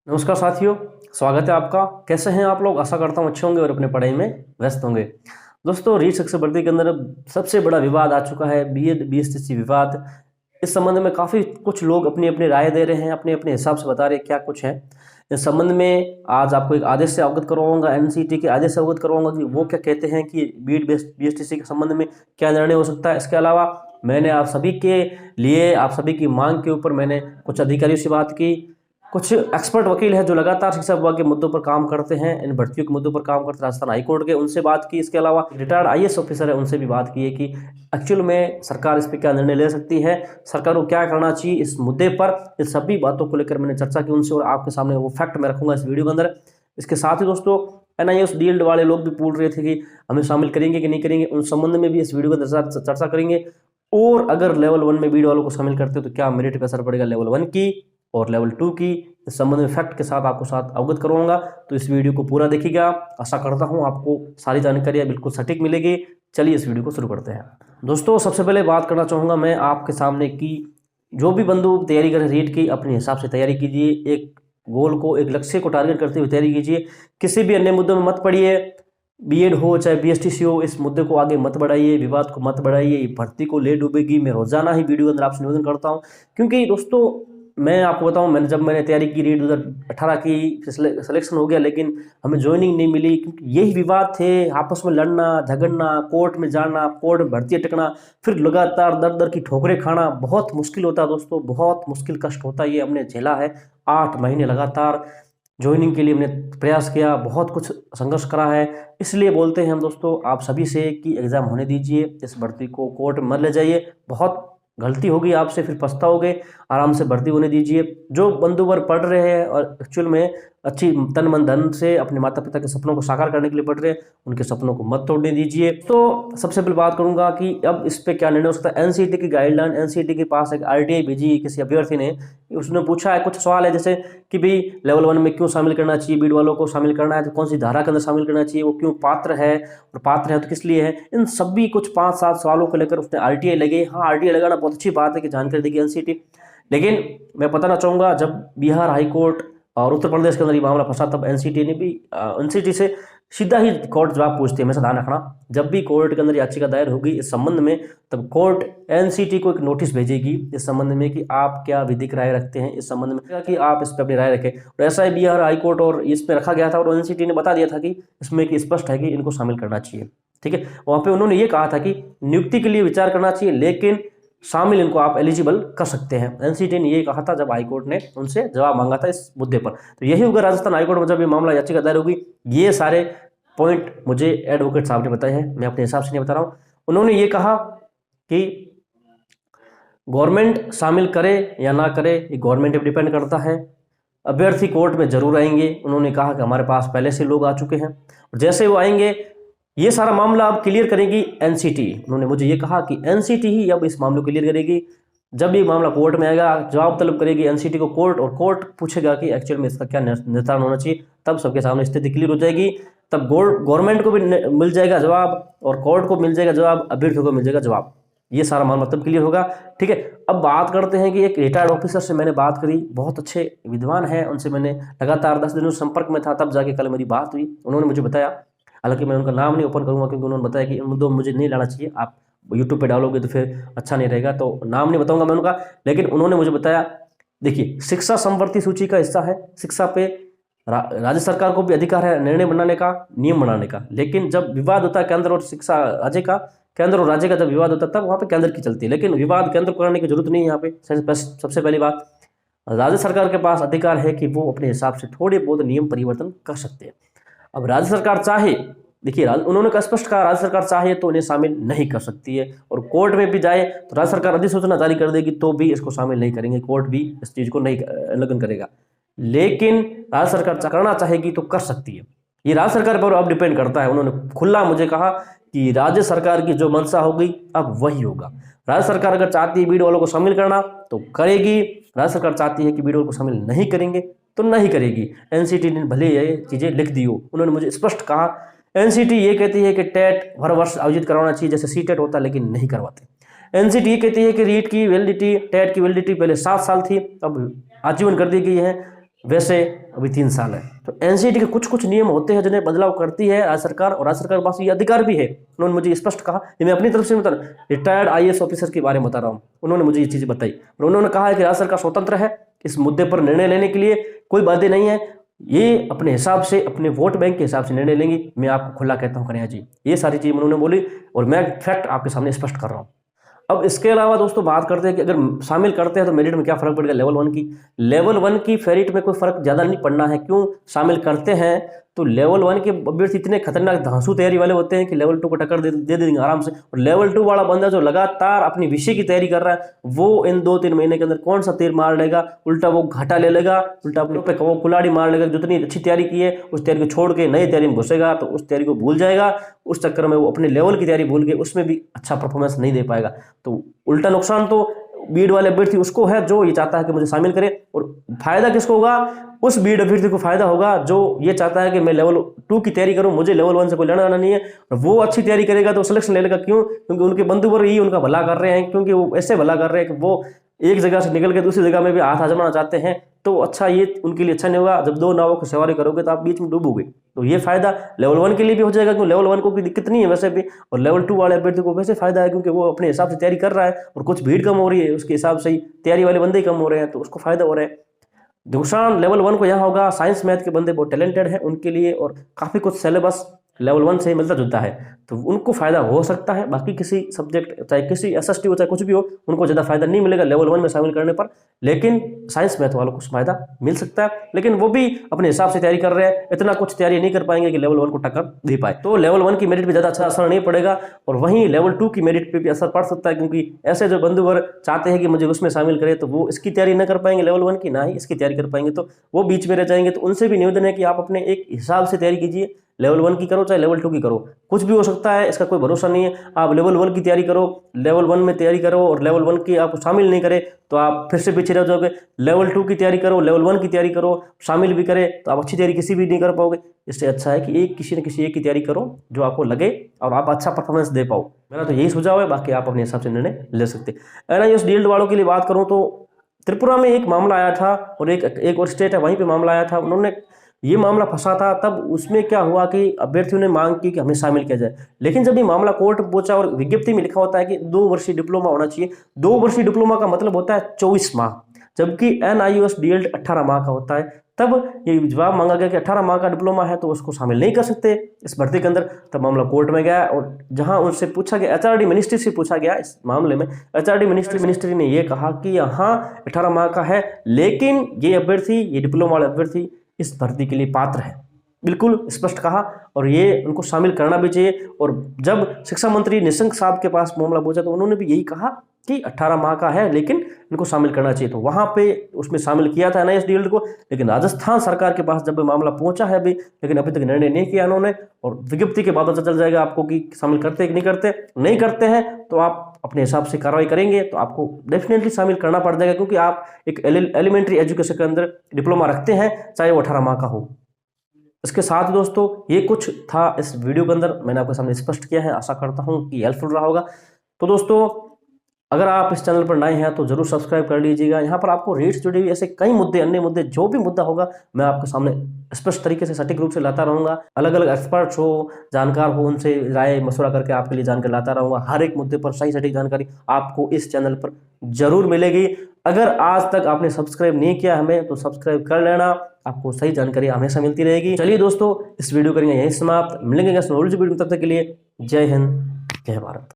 नमस्कार साथियों, स्वागत है आपका। कैसे हैं आप लोग? आशा करता हूँ अच्छे होंगे और अपने पढ़ाई में व्यस्त होंगे। दोस्तों, रीट शिक्षक भर्ती के अंदर अब सबसे बड़ा विवाद आ चुका है, बीएड बीएसटीसी विवाद। इस संबंध में काफ़ी कुछ लोग अपनी अपनी राय दे रहे हैं, अपने अपने हिसाब से बता रहे हैं क्या कुछ है। इस संबंध में आज आपको एक आदेश से अवगत करवाऊंगा, एनसीटी के आदेश से अवगत करवाऊंगा कि वो क्या कहते हैं कि बीएड बीएसटीसी के संबंध में क्या निर्णय हो सकता है। इसके अलावा मैंने आप सभी के लिए, आप सभी की मांग के ऊपर मैंने कुछ अधिकारियों से बात की। कुछ एक्सपर्ट वकील हैं जो लगातार शिक्षा विभाग के मुद्दों पर काम करते हैं, इन भर्तियों के मुद्दों पर काम करते हैं, राजस्थान हाईकोर्ट के, उनसे बात की। इसके अलावा रिटायर्ड आईएएस ऑफिसर है, उनसे भी बात की है कि एक्चुअल में सरकार इस पर क्या निर्णय ले सकती है, सरकार को क्या करना चाहिए इस मुद्दे पर। इस सभी बातों को लेकर मैंने चर्चा की उनसे और आपके सामने वो फैक्ट मैं रखूंगा इस वीडियो के अंदर। इसके साथ ही दोस्तों, एनआईएस डीएलएड वाले लोग भी पूछ रहे थे कि हमें शामिल करेंगे कि नहीं करेंगे, उन संबंध में भी इस वीडियो के अंदर चर्चा करेंगे। और अगर लेवल 1 में बीएड वालों को शामिल करते हो तो क्या मेरिट पर असर पड़ेगा लेवल 1 की और लेवल 2 की, इस संबंध में फैक्ट के साथ आपको साथ अवगत करवाऊंगा। तो इस वीडियो को पूरा देखिएगा। आशा करता हूं आपको सारी जानकारियां बिल्कुल सटीक मिलेगी। चलिए इस वीडियो को शुरू करते हैं। दोस्तों, सबसे पहले बात करना चाहूँगा मैं आपके सामने कि जो भी बंधु तैयारी करें रीट की, अपने हिसाब से तैयारी कीजिए। एक गोल को, एक लक्ष्य को टारगेट करते हुए तैयारी कीजिए। किसी भी अन्य मुद्दों में मत पड़िए, बीएड हो चाहे बीएसटीसी हो, इस मुद्दे को आगे मत बढ़ाइए, विवाद को मत बढ़ाइए, भर्ती को ले डूबेगी। मैं रोजाना ही वीडियो के अंदर आपसे निवेदन करता हूं, क्योंकि दोस्तों मैं आपको बताऊं, जब मैंने तैयारी की रीट 2018 की, सिलेक्शन हो गया, लेकिन हमें ज्वाइनिंग नहीं मिली, क्योंकि यही विवाद थे, आपस में लड़ना झगड़ना, कोर्ट में जाना, कोर्ट में भर्ती अटकना, फिर लगातार दर दर की ठोकरें खाना। बहुत मुश्किल होता है दोस्तों, बहुत मुश्किल कष्ट होता है, ये हमने झेला है। 8 महीने लगातार ज्वाइनिंग के लिए हमने प्रयास किया, बहुत कुछ संघर्ष करा है। इसलिए बोलते हैं हम दोस्तों आप सभी से कि एग्ज़ाम होने दीजिए, इस भर्ती को कोर्ट में मत ले जाइए। बहुत गलती होगी आपसे, फिर पछताओगे। आराम से भर्ती होने दीजिए। जो बंधु वर्ग पढ़ रहे हैं और एक्चुअल में अच्छी तन मन धन से अपने माता पिता के सपनों को साकार करने के लिए पढ़ रहे हैं, उनके सपनों को मत तोड़ने दीजिए। तो सबसे पहले बात करूंगा कि अब इस पे क्या निर्णय हो सकता है। एनसीटी की गाइडलाइन, एनसीटी के पास एक आरटीआई भेजी किसी अभ्यर्थी ने, उसने पूछा है, कुछ सवाल है जैसे कि भाई लेवल 1 में क्यों शामिल करना चाहिए, बीएड वालों को शामिल करना है तो कौन सी धारा के अंदर शामिल करना चाहिए, वो क्यों पात्र है, और पात्र है तो किस लिए है। इन सभी कुछ 5-7 सवालों को लेकर उसने आरटीआई लगे। हाँ, आरटीआई लगाना बहुत अच्छी बात है कि जानकारी देगी एनसीटी, लेकिन मैं बताना चाहूँगा जब बिहार हाईकोर्ट और उत्तर प्रदेश के अंदर ये मामला फंसा, तब एनसीटी ने भी एनसीटी से सीधा ही कोर्ट जवाब पूछती है। हमेशा ध्यान रखना, जब भी कोर्ट के अंदर याचिका दायर होगी इस संबंध में, तब कोर्ट एनसीटी को एक नोटिस भेजेगी इस संबंध में कि आप क्या विधिक राय रखते हैं इस संबंध में, कि आप इस पर अपनी राय रखें। और ऐसा ही बिहार हाईकोर्ट और इस पर रखा गया था, और एनसीटी ने बता दिया था कि इसमें कि स्पष्ट है कि इनको शामिल करना चाहिए। ठीक है, वहाँ पे उन्होंने ये कहा था कि नियुक्ति के लिए विचार करना चाहिए, लेकिन शामिल इनको आप एलिजिबल कर सकते हैं। एनसीटी ने ये कहा था जब हाईकोर्ट ने उनसे जवाब मांगा था इस मुद्दे पर। तो यही होगा राजस्थान हाईकोर्ट में जब ये मामला याचिका दायर होगी। ये सारे पॉइंट मुझे एडवोकेट साहब ने बताए हैं, मैं अपने हिसाब से नहीं बता रहा हूँ। उन्होंने ये कहा कि गवर्नमेंट शामिल करे या ना करे, ये गवर्नमेंट पर डिपेंड करता है। अभ्यर्थी कोर्ट में जरूर आएंगे। उन्होंने कहा कि हमारे पास पहले से लोग आ चुके हैं, और जैसे वो आएंगे ये सारा मामला अब क्लियर करेगी एनसीटी। उन्होंने मुझे ये कहा कि एनसीटी ही अब इस मामले को क्लियर करेगी। जब ये मामला कोर्ट में आएगा, जवाब तलब करेगी एनसीटी को कोर्ट, और कोर्ट पूछेगा कि एक्चुअल में इसका क्या निर्धारण होना चाहिए। तब सबके सामने स्थिति क्लियर हो जाएगी। तब गवर्नमेंट को भी मिल जाएगा जवाब, और कोर्ट को मिल जाएगा जवाब, अभ्यर्थियों को मिल जाएगा जवाब। ये सारा मामला तब क्लियर होगा। ठीक है, अब बात करते हैं कि एक रिटायर्ड ऑफिसर से मैंने बात करी, बहुत अच्छे विद्वान हैं, उनसे मैंने लगातार 10 दिनों संपर्क में था, तब जाके कल मेरी बात हुई। उन्होंने मुझे बताया, हालांकि मैं उनका नाम नहीं ओपन करूंगा क्योंकि उन्होंने बताया कि इन मुद्दों में मुझे नहीं लाना चाहिए, आप यूट्यूब पे डालोगे तो फिर अच्छा नहीं रहेगा, तो नाम नहीं बताऊंगा मैं उनका। लेकिन उन्होंने मुझे बताया, देखिए शिक्षा संवर्ती सूची का हिस्सा है, शिक्षा पे राज्य सरकार को भी अधिकार है निर्णय बनाने का, नियम बनाने का। लेकिन जब विवाद होता है केंद्र और शिक्षा राज्य का, केंद्र और राज्य का जब विवाद होता है तब वहाँ पे केंद्र की चलती है, लेकिन विवाद केंद्र को करने की जरूरत नहीं है। यहाँ पे सबसे पहली बात, राज्य सरकार के पास अधिकार है कि वो अपने हिसाब से थोड़े बहुत नियम परिवर्तन कर सकते हैं। अब राज्य सरकार चाहे, देखिए उन्होंने का स्पष्ट कहा, राज्य सरकार चाहे तो उन्हें शामिल नहीं कर सकती है, और कोर्ट में भी जाए तो राज्य सरकार अधिसूचना जारी कर देगी तो भी इसको शामिल नहीं करेंगे, कोर्ट भी इस चीज को नहीं लगन करेगा। लेकिन राज्य सरकार करना चाहेगी तो कर सकती है, ये राज्य सरकार पर अब डिपेंड करता है। उन्होंने खुला मुझे कहा कि राज्य सरकार की जो मंशा होगी अब वही होगा। राज्य सरकार अगर चाहती है बीएड वालों को शामिल करना तो करेगी, राज्य सरकार चाहती है कि बीएड वालों को शामिल नहीं करेंगे तो नहीं करेगी। एनसीटी ने भले ये चीजें लिख दी हो, उन्होंने मुझे स्पष्ट कहा। एनसीटी ये कहती है कि टेट हर वर्ष आयोजित करवाना चाहिए जैसे सीटेट होता है, लेकिन नहीं करवाते। एनसीटी ये कहती है कि रीट की वैलिडिटी, टेट की वैलिडिटी पहले 7 साल थी, अब आजीवन कर दी गई है। वैसे अभी 3 साल है। तो एनसीटी के कुछ कुछ नियम होते हैं जिन्हें बदलाव करती है राज्य सरकार, और राज्य सरकार के पास ये अधिकार भी है। उन्होंने मुझे स्पष्ट कहा, ये मैं अपनी तरफ से बता रहा हूँ, रिटायर्ड IAS ऑफिसर के बारे में बता रहा हूँ, उन्होंने मुझे ये चीज़ बताई और उन्होंने कहा है कि राज्य सरकार स्वतंत्र है इस मुद्दे पर निर्णय लेने के लिए, कोई बातें नहीं है, ये अपने हिसाब से अपने वोट बैंक के हिसाब से निर्णय लेंगी। मैं आपको खुला कहता हूँ कन्हैया जी, ये सारी चीज़ उन्होंने बोली और मैं फैक्ट आपके सामने स्पष्ट कर रहा हूँ। अब इसके अलावा दोस्तों बात करते हैं कि अगर शामिल करते हैं तो मेरिट में क्या फर्क पड़ेगा लेवल 1 की। लेवल 1 की फेरिट में कोई फर्क ज़्यादा नहीं पड़ना है। क्यों शामिल करते हैं तो लेवल 1 के अभ्यर्थी इतने खतरनाक धांसू तैयारी वाले होते हैं कि लेवल 2 को टक्कर दे देंगे आराम से। और लेवल 2 वाला बंदा जो लगातार अपनी विषय की तैयारी कर रहा है, वो इन 2-3 महीने के अंदर कौन सा तीर मार लेगा, उल्टा वो घाटा ले लेगा, उल्टा अपने पे वो कुल्हाड़ी मार लेगा। जितनी अच्छी तैयारी की है उस तैयारी को छोड़ के नई तैयारी में घुसेगा तो उस तैयारी को भूल जाएगा। उस चक्कर में वो अपने लेवल की तैयारी भूल के उसमें भी अच्छा परफॉर्मेंस नहीं दे पाएगा। तो उल्टा नुकसान तो बीड वाले अभ्यर्थी उसको है जो ये चाहता है कि मुझे शामिल करे, और फायदा किसको होगा, उस बीड अभ्यर्थी को फायदा होगा जो ये चाहता है कि मैं लेवल 2 की तैयारी करूं, मुझे लेवल 1 से कोई लेना नहीं है। और वो अच्छी तैयारी करेगा तो सिलेक्शन ले लेगा। क्यों? क्योंकि उनके बंधुवर ही उनका भला कर रहे हैं, क्योंकि वो ऐसे भला कर रहे हैं कि वो एक जगह से निकल के दूसरी जगह में भी हाथ आजमाना चाहते हैं। तो अच्छा, ये उनके लिए अच्छा नहीं होगा। जब 2 नावों की सवारी करोगे तो आप बीच में डूबोगे। तो ये फायदा लेवल 1 के लिए भी हो जाएगा, क्योंकि लेवल 1 को कोई दिक्कत नहीं है वैसे भी, और लेवल 2 वाले अभ्यर्थी को वैसे फायदा है क्योंकि वो अपने हिसाब से तैयारी कर रहा है और कुछ भीड़ कम हो रही है उसके हिसाब से ही तैयारी वाले बंदे ही कम हो रहे हैं, तो उसको फायदा हो रहा है। नुकसान लेवल 1 को यहाँ होगा, साइंस मैथ के बंदे बहुत टैलेंटेड है उनके लिए, और काफ़ी कुछ सिलेबस लेवल 1 से मिलता जुलता है, तो उनको फायदा हो सकता है। बाकी किसी सब्जेक्ट चाहे किसी SST हो चाहे कुछ भी हो, उनको ज़्यादा फायदा नहीं मिलेगा लेवल 1 में शामिल करने पर। लेकिन साइंस मैथ वालों को फायदा मिल सकता है, लेकिन वो भी अपने हिसाब से तैयारी कर रहे हैं, इतना कुछ तैयारी नहीं कर पाएंगे कि लेवल 1 को टक्कर दे पाए। तो लेवल 1 की मेरिट पे ज़्यादा अच्छा असर नहीं पड़ेगा, और वहीं लेवल 2 की मेरिट पे भी असर पड़ सकता है, क्योंकि ऐसे जो बंधुवर चाहते हैं कि मुझे उसमें शामिल करें तो वो इसकी तैयारी न कर पाएंगे लेवल 1 की, ना ही इसकी तैयारी कर पाएंगे, तो वो बीच में रह जाएंगे। तो उनसे भी निवेदन है कि आप अपने एक हिसाब से तैयारी कीजिए, लेवल 1 की करो चाहे लेवल 2 की करो, कुछ भी हो सकता है, इसका कोई भरोसा नहीं है। आप लेवल 1 की तैयारी करो, लेवल 1 में तैयारी करो और लेवल 1 की आप शामिल नहीं करें तो आप फिर से पीछे रह जाओगे। लेवल 2 की तैयारी करो, लेवल 1 की तैयारी करो, शामिल भी करें तो आप अच्छी तैयारी किसी भी नहीं कर पाओगे। इससे अच्छा है कि किसी न किसी एक की तैयारी करो जो आपको लगे और आप अच्छा परफॉर्मेंस दे पाओ। मेरा तो यही सुझाव है, बाकी आप अपने हिसाब से निर्णय ले सकते हैं। NIOS DLED वालों के लिए बात करूँ तो त्रिपुरा में एक मामला आया था, और एक और स्टेट है वहीं पे मामला आया था, उन्होंने ये मामला फंसा था। तब उसमें क्या हुआ कि अभ्यर्थियों ने मांग की कि हमें शामिल किया जाए, लेकिन जब ये मामला कोर्ट पहुंचा और विज्ञप्ति में लिखा होता है कि 2 वर्षीय डिप्लोमा होना चाहिए, 2 वर्षीय डिप्लोमा का मतलब होता है 24 माह, जबकि NIOS DLED 18 माह का होता है। तब ये जवाब मांगा गया कि 18 माह का डिप्लोमा है तो उसको शामिल नहीं कर सकते इस भर्ती के अंदर। तब मामला कोर्ट में गया और जहां उनसे पूछा गया, HRD मिनिस्ट्री से पूछा गया इस मामले में, HRD मिनिस्ट्री ने ये कहा कि यहाँ 18 माह का है, लेकिन ये अभ्यर्थी, ये डिप्लोमा वाले अभ्यर्थी इस भर्ती के लिए पात्र है, बिल्कुल स्पष्ट कहा, और ये उनको शामिल करना भी चाहिए। और जब शिक्षा मंत्री निशंक साहब के पास मामला पहुंचा तो उन्होंने भी यही कहा कि 18 माह का है लेकिन इनको शामिल करना चाहिए, तो वहां पे उसमें शामिल किया था NIOS DLED को। लेकिन राजस्थान सरकार के पास जब मामला पहुंचा है अभी, लेकिन अभी तक निर्णय नहीं किया उन्होंने, और विज्ञप्ति के बाद पता चल जाएगा आपको कि शामिल करते हैं कि नहीं करते हैं तो आप अपने हिसाब से कार्रवाई करेंगे तो आपको डेफिनेटली शामिल करना पड़ जाएगा, क्योंकि आप एक एलिमेंट्री एजुकेशन के अंदर डिप्लोमा रखते हैं चाहे वो 18 माह का हो। इसके साथ दोस्तों ये कुछ था इस वीडियो के अंदर, मैंने आपके सामने स्पष्ट किया है, आशा करता हूँ कि हेल्पफुल रहा होगा। तो दोस्तों अगर आप इस चैनल पर नए हैं तो जरूर सब्सक्राइब कर लीजिएगा। यहाँ पर आपको रेट से जुड़े हुए ऐसे कई मुद्दे, अन्य मुद्दे, जो भी मुद्दा होगा मैं आपके सामने स्पष्ट तरीके से सटीक रूप से लाता रहूँगा। अलग अलग एक्सपर्ट्स हो, जानकार हो, उनसे राय मशवरा करके आपके लिए जानकारी लाता रहूँगा। हर एक मुद्दे पर सही सटीक जानकारी आपको इस चैनल पर जरूर मिलेगी। अगर आज तक आपने सब्सक्राइब नहीं किया हमें तो सब्सक्राइब कर लेना, आपको सही जानकारी हमेशा मिलती रहेगी। चलिए दोस्तों, इस वीडियो करेंगे यहीं समाप्त, मिलेंगे नेक्स्ट वीडियो में, तब तक के लिए जय हिंद, जय भारत।